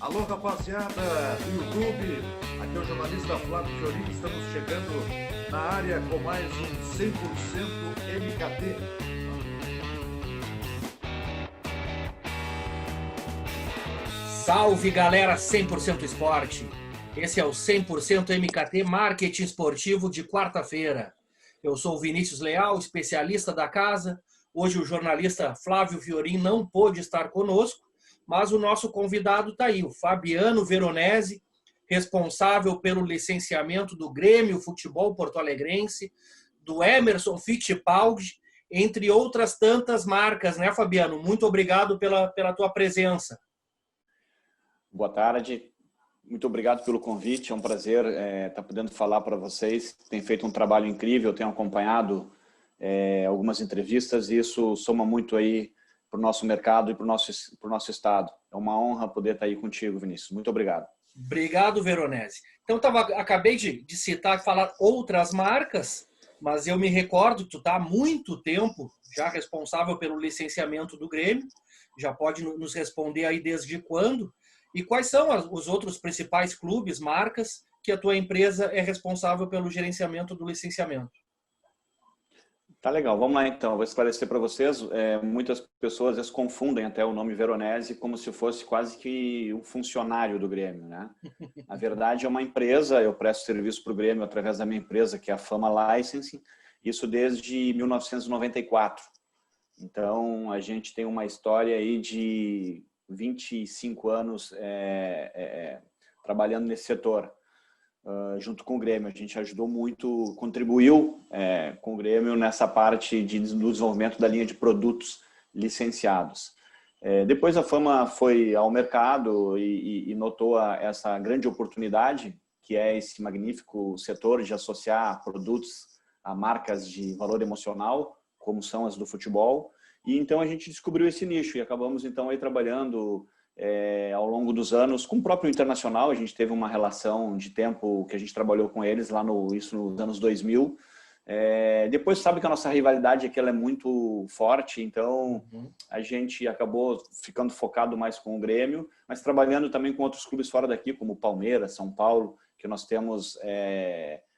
Alô, rapaziada do YouTube, aqui é o jornalista Flávio Fiorini, estamos chegando na área com mais um 100% MKT. Salve, galera 100% Esporte! Esse é o 100% MKT Marketing Esportivo de quarta-feira. Eu sou o Vinícius Leal, especialista da casa. Hoje o jornalista Flávio Fiorin não pôde estar conosco, mas o nosso convidado está aí, o Fabiano Veronese, responsável pelo licenciamento do Grêmio Futebol Porto-Alegrense, do Emerson Fittipaldi, entre outras tantas marcas, né, Fabiano? Muito obrigado pela tua presença. Boa tarde, muito obrigado pelo convite, é um prazer estar podendo falar para vocês. Tem feito um trabalho incrível, tenho acompanhado algumas entrevistas e isso soma muito aí para o nosso mercado e para o nosso estado. É uma honra poder estar aí contigo, Vinícius. Muito obrigado. Obrigado, Veronese. Então, acabei de citar, falar outras marcas, mas eu me recordo que tu está há muito tempo já responsável pelo licenciamento do Grêmio, já pode nos responder aí desde quando, e quais são os outros principais clubes, marcas, que a tua empresa é responsável pelo gerenciamento do licenciamento? Tá legal, vamos lá então. Vou esclarecer para vocês. Muitas pessoas às vezes confundem até o nome Veronese como se fosse quase que um funcionário do Grêmio, né? Na verdade é uma empresa, eu presto serviço para o Grêmio através da minha empresa, que é a Fama Licensing, isso desde 1994. Então a gente tem uma história aí de 25 anos trabalhando nesse setor. Junto com o Grêmio, a gente ajudou muito, contribuiu com o Grêmio nessa parte do desenvolvimento da linha de produtos licenciados. Depois a Fama foi ao mercado e notou essa grande oportunidade, que é esse magnífico setor de associar produtos a marcas de valor emocional, como são as do futebol, e então a gente descobriu esse nicho e acabamos então aí trabalhando ao longo dos anos, com o próprio Internacional. A gente teve uma relação de tempo que a gente trabalhou com eles lá nos anos 2000. Depois sabe que a nossa rivalidade aqui ela é muito forte, então a gente acabou ficando focado mais com o Grêmio, mas trabalhando também com outros clubes fora daqui, como Palmeiras, São Paulo, que nós temos,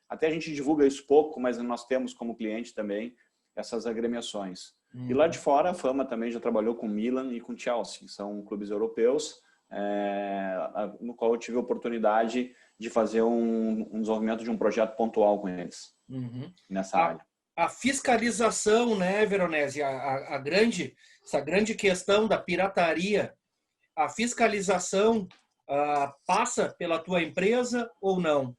até a gente divulga isso pouco, mas nós temos como cliente também essas agremiações. E lá de fora, a Fama também já trabalhou com Milan e com Chelsea, são clubes europeus, no qual eu tive a oportunidade de fazer um desenvolvimento de um projeto pontual com eles, nessa área. A fiscalização, né, Veronese, essa grande questão da pirataria, a fiscalização passa pela tua empresa ou não?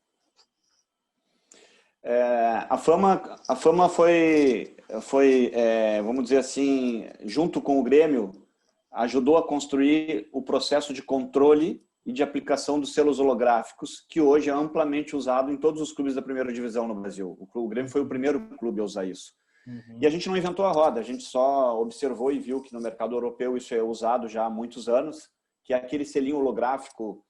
A Fama foi vamos dizer assim, junto com o Grêmio, ajudou a construir o processo de controle e de aplicação dos selos holográficos, que hoje é amplamente usado em todos os clubes da primeira divisão no Brasil. O Grêmio foi o primeiro clube a usar isso. E a gente não inventou a roda, a gente só observou e viu que no mercado europeu isso é usado já há muitos anos, que é aquele selinho holográfico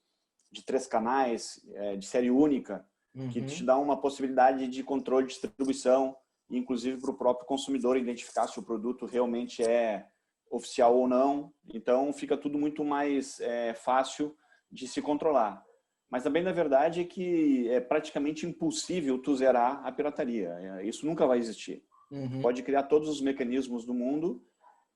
de 3 canais, de série única, que te dá uma possibilidade de controle de distribuição, inclusive para o próprio consumidor identificar se o produto realmente é oficial ou não. Então fica tudo muito mais fácil de se controlar. Mas também, na verdade, é que é praticamente impossível tu zerar a pirataria. Isso nunca vai existir. Pode criar todos os mecanismos do mundo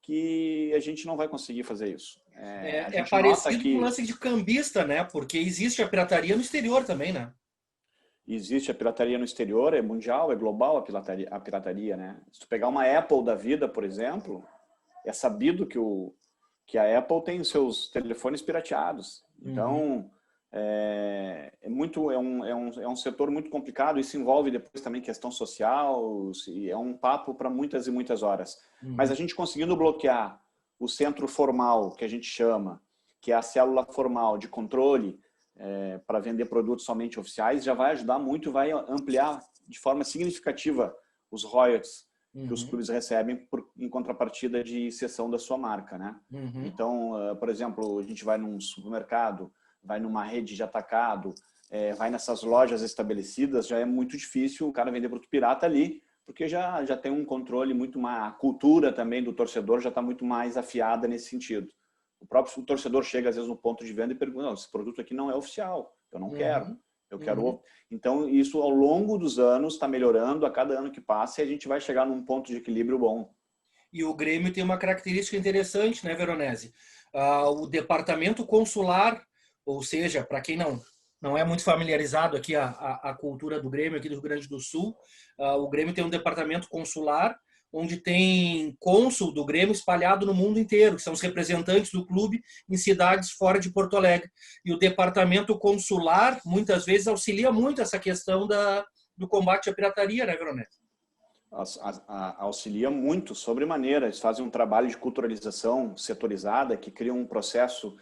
que a gente não vai conseguir fazer isso. É parecido com o lance de cambista, né? Porque existe a pirataria no exterior também, né? Existe a pirataria no exterior, é mundial, é global a pirataria, né? Se tu pegar uma Apple da vida, por exemplo, é sabido que a Apple tem os seus telefones pirateados. Então, é um setor muito complicado. Isso envolve depois também questão social, e é um papo para muitas e muitas horas. Mas a gente conseguindo bloquear o centro formal, que a gente chama, que é a célula formal de controle, para vender produtos somente oficiais, já vai ajudar muito, vai ampliar de forma significativa os royalties que os clubes recebem em contrapartida de cessão da sua marca, né? Então, por exemplo, a gente vai num supermercado, vai numa rede de atacado, vai nessas lojas estabelecidas, já é muito difícil o cara vender produto pirata ali, porque já tem um controle muito mais, a cultura também do torcedor já está muito mais afiada nesse sentido. O próprio torcedor chega às vezes no ponto de venda e pergunta, não, esse produto aqui não é oficial, eu não quero. Eu quero. Então, isso ao longo dos anos está melhorando a cada ano que passa e a gente vai chegar num ponto de equilíbrio bom. E o Grêmio tem uma característica interessante, né, Veronese? O departamento consular, ou seja, para quem não é muito familiarizado aqui a cultura do Grêmio aqui do Rio Grande do Sul, o Grêmio tem um departamento consular onde tem cônsul do Grêmio espalhado no mundo inteiro, que são os representantes do clube em cidades fora de Porto Alegre. E o departamento consular, muitas vezes, auxilia muito essa questão do combate à pirataria, né, Veronese? Auxilia muito, sobremaneira. Eles fazem um trabalho de culturalização setorizada que cria um processo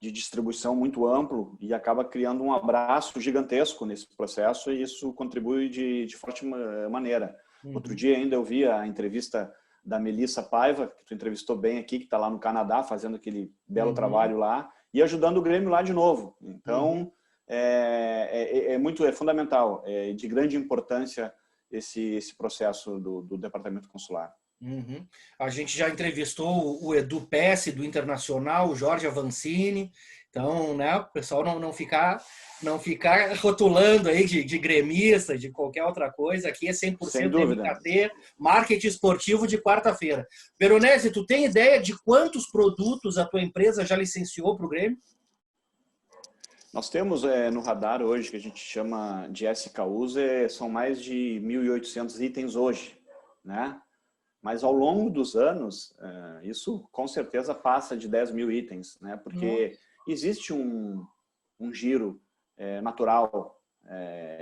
de distribuição muito amplo e acaba criando um abraço gigantesco nesse processo, e isso contribui de forte maneira. Outro dia ainda eu vi a entrevista da Melissa Paiva, que tu entrevistou bem aqui, que está lá no Canadá fazendo aquele belo trabalho lá e ajudando o Grêmio lá de novo. Então, é fundamental, é de grande importância esse processo do Departamento Consular. A gente já entrevistou o Edu Pesce do Internacional, o Jorge Avancini. Então, né, o pessoal não ficar rotulando aí de gremista, de qualquer outra coisa. Aqui é 100% MKT, marketing esportivo de quarta-feira. Veronese, tu tem ideia de quantos produtos a tua empresa já licenciou para o Grêmio? Nós temos no radar hoje, que a gente chama de SKUs, são mais de 1.800 itens hoje, né? Mas ao longo dos anos, isso com certeza passa de 10 mil itens, né? Porque existe um giro natural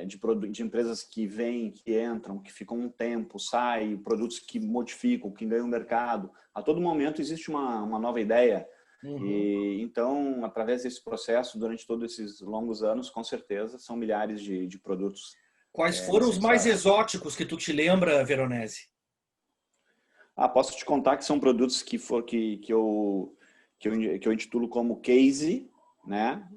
de empresas que vêm, que entram, que ficam um tempo, saem, produtos que modificam, que ganham mercado. A todo momento existe uma nova ideia. E então, através desse processo, durante todos esses longos anos, com certeza, são milhares de produtos. Quais foram os mais exóticos que tu te lembra, Veronese? Posso te contar que são produtos que eu intitulo como case, né,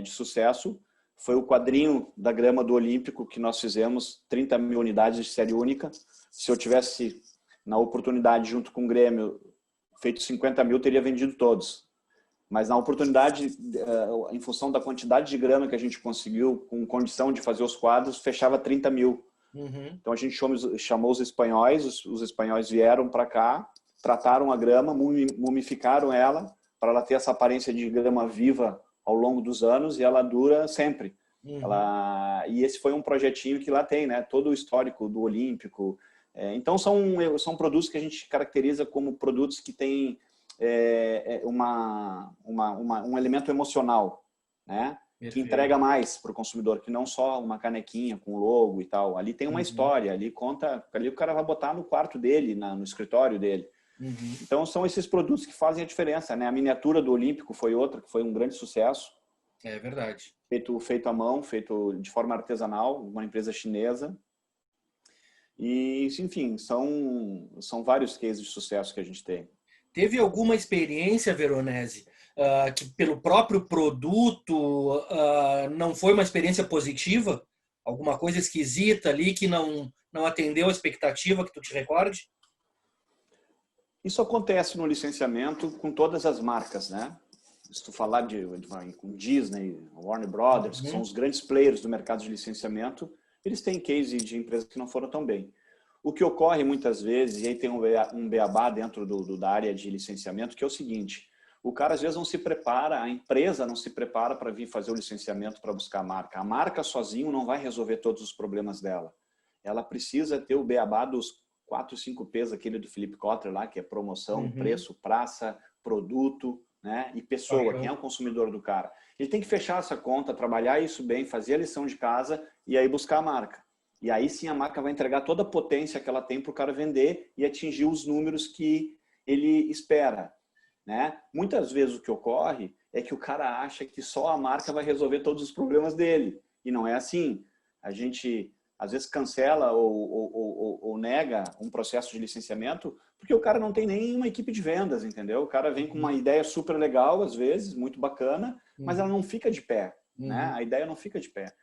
de sucesso. Foi o quadrinho da grama do Olímpico que nós fizemos, 30 mil unidades de série única. Se eu tivesse na oportunidade, junto com o Grêmio, feito 50 mil, teria vendido todos. Mas na oportunidade, em função da quantidade de grama que a gente conseguiu, com condição de fazer os quadros, fechava 30 mil. Então a gente chamou os espanhóis, os espanhóis vieram para cá, trataram a grama, mumificaram ela, para ela ter essa aparência de grama viva ao longo dos anos, e ela dura sempre. E esse foi um projetinho que lá tem, né, todo o histórico do Olímpico. Então são produtos que a gente caracteriza como produtos que têm um elemento emocional, né? Que entrega mais para o consumidor, que não só uma canequinha com logo e tal. Ali tem uma história, ali o cara vai botar no quarto dele, no escritório dele. Então são esses produtos que fazem a diferença, né? A miniatura do Olímpico foi outra, que foi um grande sucesso. É verdade. Feito à mão, feito de forma artesanal, uma empresa chinesa. E, enfim, são vários cases de sucesso que a gente tem. Teve alguma experiência, Veronese, que pelo próprio produto não foi uma experiência positiva? Alguma coisa esquisita ali que não atendeu a expectativa, que tu te recorde? Isso acontece no licenciamento com todas as marcas, né? Se tu falar com Disney, Warner Brothers, que são os grandes players do mercado de licenciamento, eles têm case de empresas que não foram tão bem. O que ocorre muitas vezes, e aí tem um beabá dentro da área de licenciamento, que é o seguinte: o cara às vezes não se prepara, a empresa não se prepara para vir fazer o licenciamento para buscar a marca. A marca sozinho não vai resolver todos os problemas dela. Ela precisa ter o beabá dos 4, 5 P's, aquele do Philip Kotler lá, que é promoção, preço, praça, produto, né? E pessoa, quem é o consumidor do cara. Ele tem que fechar essa conta, trabalhar isso bem, fazer a lição de casa e aí buscar a marca. E aí sim a marca vai entregar toda a potência que ela tem para o cara vender e atingir os números que ele espera, né? Muitas vezes o que ocorre é que o cara acha que só a marca vai resolver todos os problemas dele. E não é assim. A gente às vezes cancela ou nega um processo de licenciamento porque o cara não tem nem uma equipe de vendas, entendeu? O cara vem com uma ideia super legal, às vezes, muito bacana, mas ela não fica de pé, né? A ideia não fica de pé.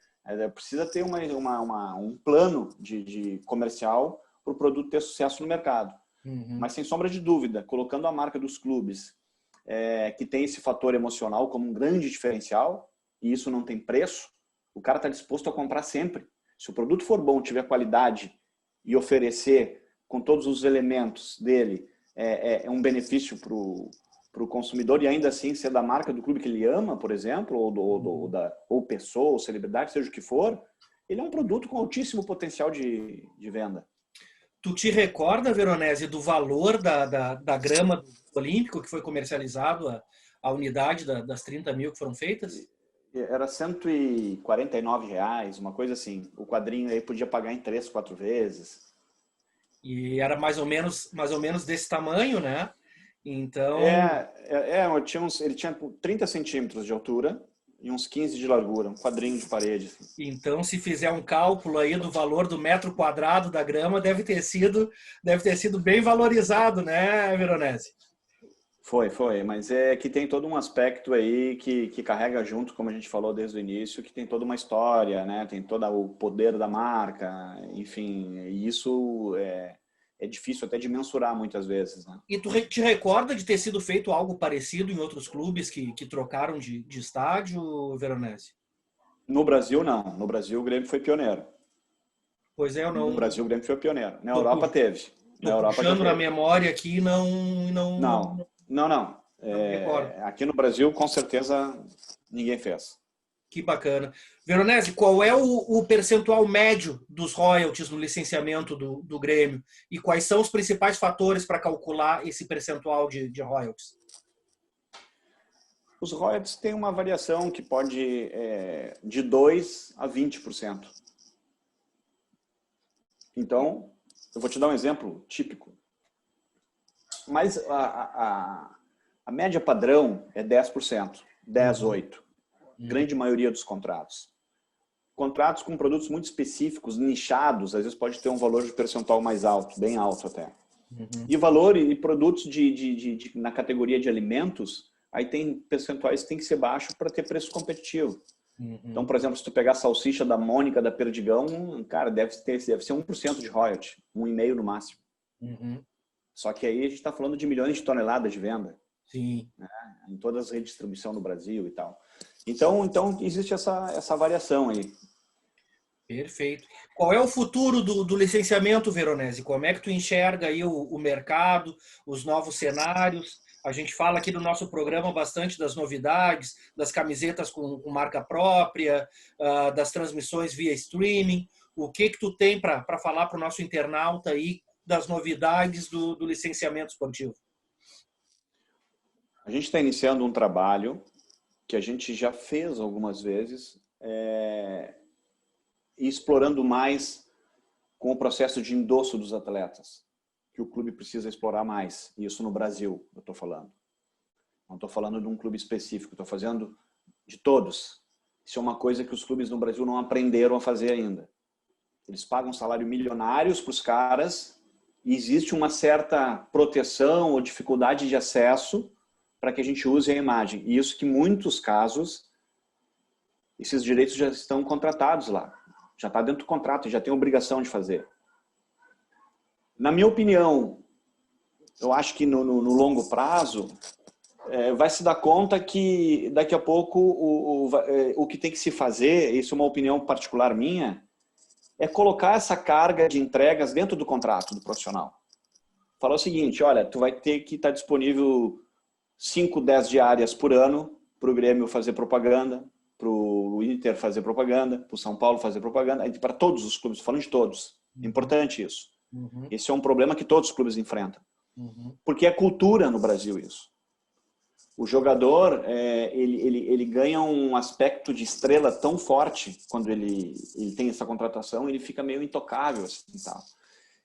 Precisa ter um plano de comercial para o produto ter sucesso no mercado. Mas sem sombra de dúvida, colocando a marca dos clubes que tem esse fator emocional como um grande diferencial, e isso não tem preço, o cara está disposto a comprar sempre. Se o produto for bom, tiver qualidade e oferecer com todos os elementos dele, é um benefício para o consumidor, e ainda assim ser da marca do clube que ele ama, por exemplo, ou pessoa, ou celebridade, seja o que for, ele é um produto com altíssimo potencial de venda. Tu te recorda, Veronese, do valor da grama do Olímpico que foi comercializado, a unidade das 30 mil que foram feitas? Era R$149, uma coisa assim. O quadrinho aí podia pagar em 3, 4 vezes. E era mais ou menos desse tamanho, né? Então... Ele tinha 30 centímetros de altura e uns 15 de largura, um quadrinho de parede. Assim. Então, se fizer um cálculo aí do valor do metro quadrado da grama, deve ter sido bem valorizado, né, Veronese? Foi, mas é que tem todo um aspecto aí que carrega junto, como a gente falou desde o início, que tem toda uma história, né? Tem todo o poder da marca, enfim, e isso é difícil até de mensurar muitas vezes, né? E tu te recorda de ter sido feito algo parecido em outros clubes que trocaram de estádio, Veronese? No Brasil, não. No Brasil, o Grêmio foi pioneiro. Pois é, eu não... No Brasil, o Grêmio foi pioneiro. Na Europa teve. Tô puxando na memória aqui, não. Aqui no Brasil, com certeza, ninguém fez. Que bacana. Veronese, qual é o percentual médio dos royalties no licenciamento do Grêmio? E quais são os principais fatores para calcular esse percentual de royalties? Os royalties têm uma variação que pode de 2% a 20%. Então, eu vou te dar um exemplo típico. Mas a média padrão é 10%, 10,8%. Grande maioria dos contratos. Contratos com produtos muito específicos, nichados, às vezes pode ter um valor de percentual mais alto, bem alto até. E valor e produtos na categoria de alimentos, aí tem percentuais que tem que ser baixo para ter preço competitivo. Então, por exemplo, se tu pegar a salsicha da Mônica, da Perdigão, cara, deve ser 1% de royalty, 1,5% no máximo. Só que aí a gente está falando de milhões de toneladas de venda. Sim. Né? Em todas as redes de distribuição no Brasil e tal. Então existe essa variação aí. Perfeito. Qual é o futuro do licenciamento, Veronese? Como é que tu enxerga aí o mercado, os novos cenários? A gente fala aqui no nosso programa bastante das novidades, das camisetas com marca própria, das transmissões via streaming. O que tu tem para falar para o nosso internauta aí das novidades do licenciamento esportivo? A gente está iniciando um trabalho que a gente já fez algumas vezes, e explorando mais com o processo de endosso dos atletas, que o clube precisa explorar mais. Isso no Brasil, eu estou falando. Não estou falando de um clube específico, estou fazendo de todos. Isso é uma coisa que os clubes no Brasil não aprenderam a fazer ainda. Eles pagam salário milionários para os caras e existe uma certa proteção ou dificuldade de acesso para que a gente use a imagem. E isso que em muitos casos, esses direitos já estão contratados lá. Já está dentro do contrato, já tem obrigação de fazer. Na minha opinião, eu acho que no longo prazo, vai se dar conta que daqui a pouco o que tem que se fazer, isso é uma opinião particular minha, é colocar essa carga de entregas dentro do contrato do profissional. Falar o seguinte, olha, tu vai ter que estar disponível 5, 10 diárias por ano para o Grêmio fazer propaganda, para o Inter fazer propaganda, para o São Paulo fazer propaganda, para todos os clubes, falando de todos. É importante isso. Esse é um problema que todos os clubes enfrentam. Porque é cultura no Brasil isso. O jogador, ele ganha um aspecto de estrela tão forte quando ele tem essa contratação, ele fica meio intocável assim, tal.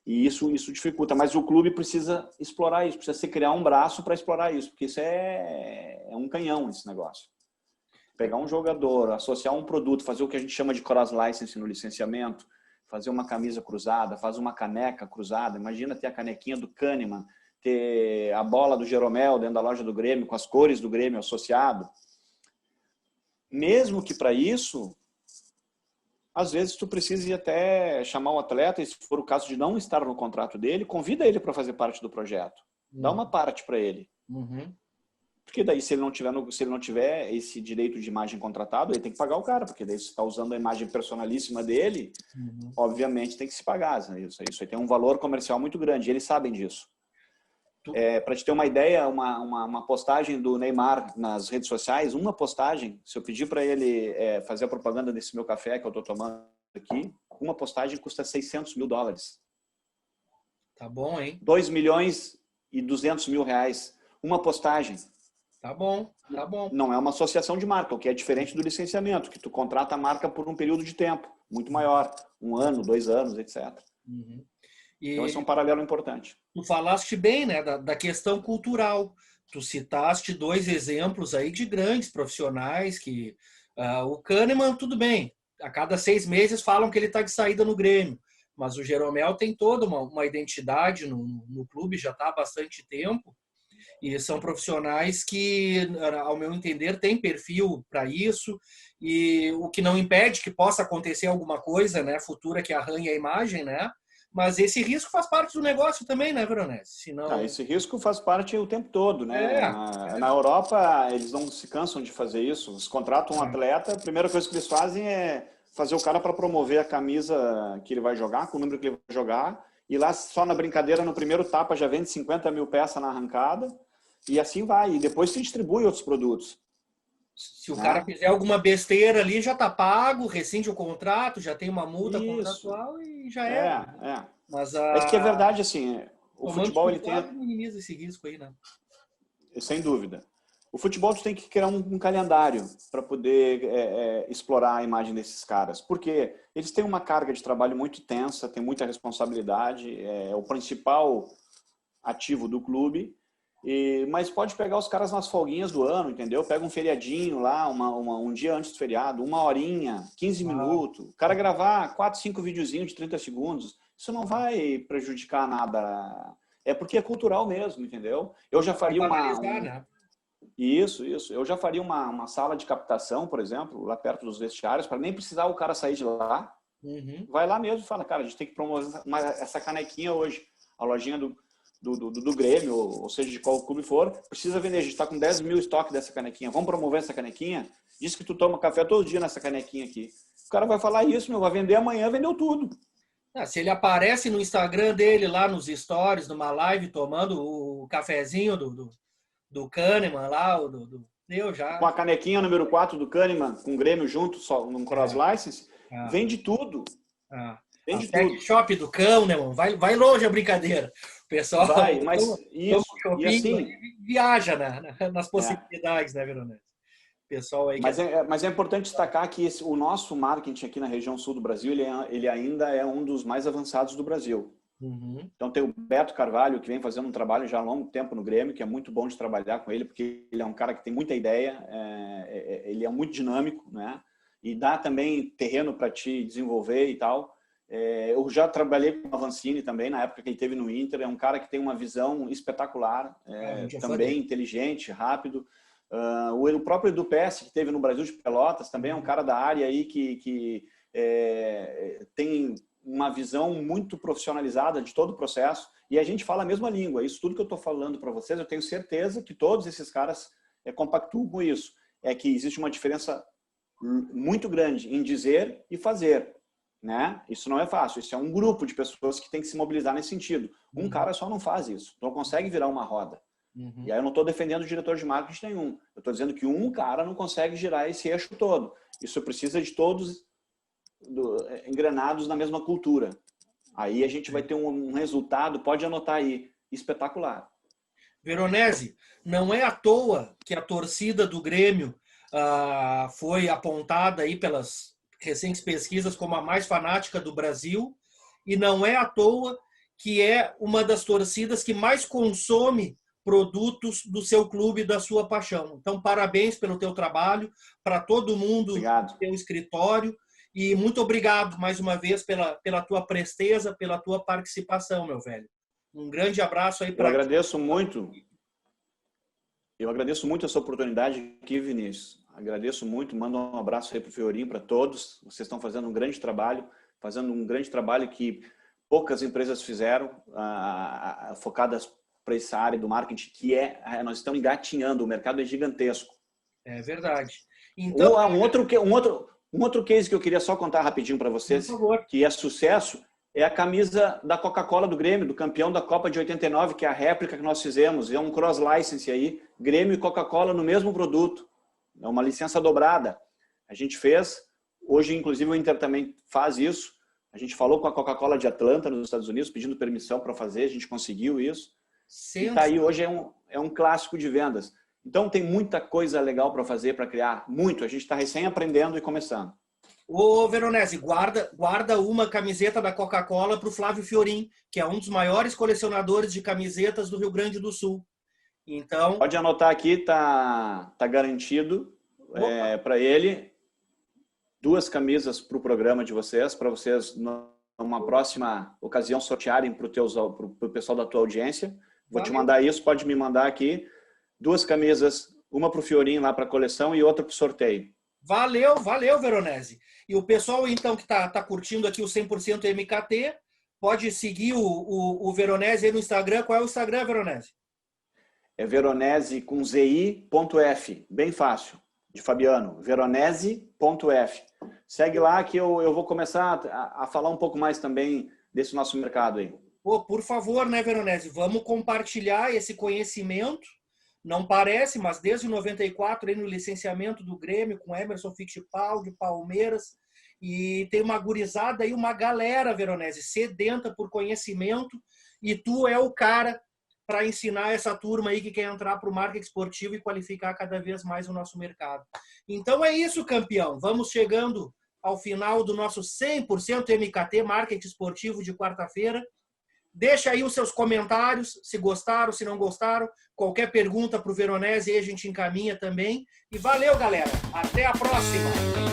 E isso dificulta, mas o clube precisa explorar isso, precisa se criar um braço para explorar isso, porque isso é um canhão, esse negócio. Pegar um jogador, associar um produto, fazer o que a gente chama de cross-license no licenciamento, fazer uma camisa cruzada, fazer uma caneca cruzada, imagina ter a canequinha do Kahneman, ter a bola do Jeromel dentro da loja do Grêmio, com as cores do Grêmio associado. Mesmo que para isso... Às vezes tu precisa ir até chamar o atleta e se for o caso de não estar no contrato dele, convida ele para fazer parte do projeto. Dá uma parte para ele. Porque daí, se ele não tiver esse direito de imagem contratado, ele tem que pagar o cara, porque daí você está usando a imagem personalíssima dele, obviamente tem que se pagar. Né? Isso aí tem um valor comercial muito grande, e eles sabem disso. Para te ter uma ideia, uma postagem do Neymar nas redes sociais, uma postagem, se eu pedir para ele fazer a propaganda desse meu café que eu estou tomando aqui, uma postagem custa $600 mil. Tá bom, hein? 2.200.000 reais. Uma postagem. Tá bom, tá bom. Não é uma associação de marca, o que é diferente do licenciamento, que tu contrata a marca por um período de tempo muito maior, 1 ano, 2 anos, etc. Então esse é um paralelo importante. Tu falaste bem, né, da questão cultural. Tu citaste 2 exemplos aí de grandes profissionais que o Kahneman, tudo bem, a cada 6 meses falam que ele está de saída no Grêmio, mas o Jeromel tem toda uma identidade no clube, já está há bastante tempo, e são profissionais que, ao meu entender, têm perfil para isso, e o que não impede que possa acontecer alguma coisa, né, futura que arranhe a imagem, né? Mas esse risco faz parte do negócio também, né, Veronese? Senão... esse risco faz parte o tempo todo, né? Na Europa, eles não se cansam de fazer isso. Eles contratam um atleta, a primeira coisa que eles fazem é fazer o cara para promover a camisa que ele vai jogar, com o número que ele vai jogar, e lá só na brincadeira, no primeiro tapa, já vende 50 mil peças na arrancada, e assim vai. E depois se distribui outros produtos. Se o cara fizer alguma besteira ali, já tá pago, rescinde o contrato, já tem uma multa contratual e já é. Mas é que é verdade, assim, o futebol ele tem... minimiza esse risco aí, né? Sem dúvida. O futebol tu tem que criar um calendário para poder explorar a imagem desses caras. Porque eles têm uma carga de trabalho muito tensa, tem muita responsabilidade, é o principal ativo do clube. Mas pode pegar os caras nas folguinhas do ano, entendeu? Pega um feriadinho lá, um dia antes do feriado, 1 horinha, 15 minutos. O cara gravar 4, 5 videozinhos de 30 segundos, isso não vai prejudicar nada. É porque é cultural mesmo, entendeu? Eu já faria Isso. Eu já faria uma sala de captação, por exemplo, lá perto dos vestiários, para nem precisar o cara sair de lá. Vai lá mesmo e fala, cara, a gente tem que promover essa canequinha hoje. A lojinha do Grêmio, ou seja, de qual clube for, precisa vender. A gente está com 10 mil estoque dessa canequinha. Vamos promover essa canequinha? Diz que tu toma café todo dia nessa canequinha aqui. O cara vai falar isso, vai vender amanhã, vendeu tudo. Se ele aparece no Instagram dele, lá nos stories, numa live, tomando o cafezinho do Kahneman lá, com a canequinha número 4 do Kahneman, com o Grêmio junto, só num cross-license, vende tudo. Vende tudo. Shop do Kahneman, vai longe a brincadeira. O pessoal mas isso, e assim, viaja nas possibilidades, né, Veronese? Pessoal aí mas é importante destacar que o nosso marketing aqui na região sul do Brasil, ele ainda é um dos mais avançados do Brasil. Então tem o Beto Carvalho, que vem fazendo um trabalho já há longo tempo no Grêmio, que é muito bom de trabalhar com ele, porque ele é um cara que tem muita ideia, ele é muito dinâmico, né? E dá também terreno para te desenvolver e tal. Eu já trabalhei com o Avancini também, na época que ele esteve no Inter. É um cara que tem uma visão espetacular, também inteligente, rápido. O próprio Edu Pesce, que esteve no Brasil de Pelotas, também é um cara da área aí que tem uma visão muito profissionalizada de todo o processo. E a gente fala a mesma língua. Isso tudo que eu estou falando para vocês, eu tenho certeza que todos esses caras compactuam com isso. É que existe uma diferença muito grande em dizer e fazer. Né? Isso não é fácil, isso é um grupo de pessoas que tem que se mobilizar nesse sentido. Um cara só não faz isso, não consegue virar uma roda. E aí eu não estou defendendo o diretor de marketing nenhum, eu estou dizendo que um cara não consegue girar esse eixo todo. Isso precisa de todos engrenados na mesma cultura. Aí a gente vai ter um resultado, pode anotar aí, espetacular. Veronese, não é à toa que a torcida do Grêmio foi apontada aí pelas recentes pesquisas como a mais fanática do Brasil, e não é à toa que é uma das torcidas que mais consome produtos do seu clube, da sua paixão. Então, parabéns pelo teu trabalho, para todo mundo do teu escritório, e muito obrigado mais uma vez pela tua presteza, pela tua participação, meu velho. Um grande abraço aí para... Eu agradeço muito essa oportunidade aqui, Vinícius. Agradeço muito, mando um abraço aí para o Fiorinho, para todos. Vocês estão fazendo um grande trabalho que poucas empresas fizeram, focadas para essa área do marketing, que nós estamos engatinhando, o mercado é gigantesco. É verdade. Então, um outro case que eu queria só contar rapidinho para vocês, por favor. que é sucesso, é a camisa da Coca-Cola do Grêmio, do campeão da Copa de 89, que é a réplica que nós fizemos. É um cross-license aí, Grêmio e Coca-Cola no mesmo produto. É uma licença dobrada. A gente fez, hoje inclusive o Inter também faz isso. A gente falou com a Coca-Cola de Atlanta, nos Estados Unidos, pedindo permissão para fazer, a gente conseguiu isso. E tá aí, hoje é um clássico de vendas. Então tem muita coisa legal para fazer, para criar, muito. A gente está recém aprendendo e começando. Ô, Veronese, guarda uma camiseta da Coca-Cola para o Flávio Fiorin, que é um dos maiores colecionadores de camisetas do Rio Grande do Sul. Então, pode anotar aqui, tá garantido para ele. 2 camisas para o programa de vocês, para vocês, numa próxima ocasião, sortearem para o pessoal da tua audiência. Vou te mandar isso, pode me mandar aqui. 2 camisas, uma para o Fiorin lá para a coleção e outra para o sorteio. Valeu, Veronese. E o pessoal, então, que está curtindo aqui o 100% MKT, pode seguir o Veronese aí no Instagram. Qual é o Instagram, Veronese? É Veronese com zi.f, bem fácil, de Fabiano, veronese.f. Segue lá que eu vou começar a falar um pouco mais também desse nosso mercado aí. Pô, por favor, né, Veronese? Vamos compartilhar esse conhecimento. Não parece, mas desde 94, aí no licenciamento do Grêmio, com Emerson Fittipaldi, Palmeiras, e tem uma gurizada aí, uma galera, Veronese, sedenta por conhecimento, e tu é o cara para ensinar essa turma aí que quer entrar para o marketing esportivo e qualificar cada vez mais o nosso mercado. Então é isso, campeão. Vamos chegando ao final do nosso 100% MKT, marketing esportivo de quarta-feira. Deixa aí os seus comentários, se gostaram, se não gostaram. Qualquer pergunta para o Veronese aí a gente encaminha também. E valeu, galera. Até a próxima.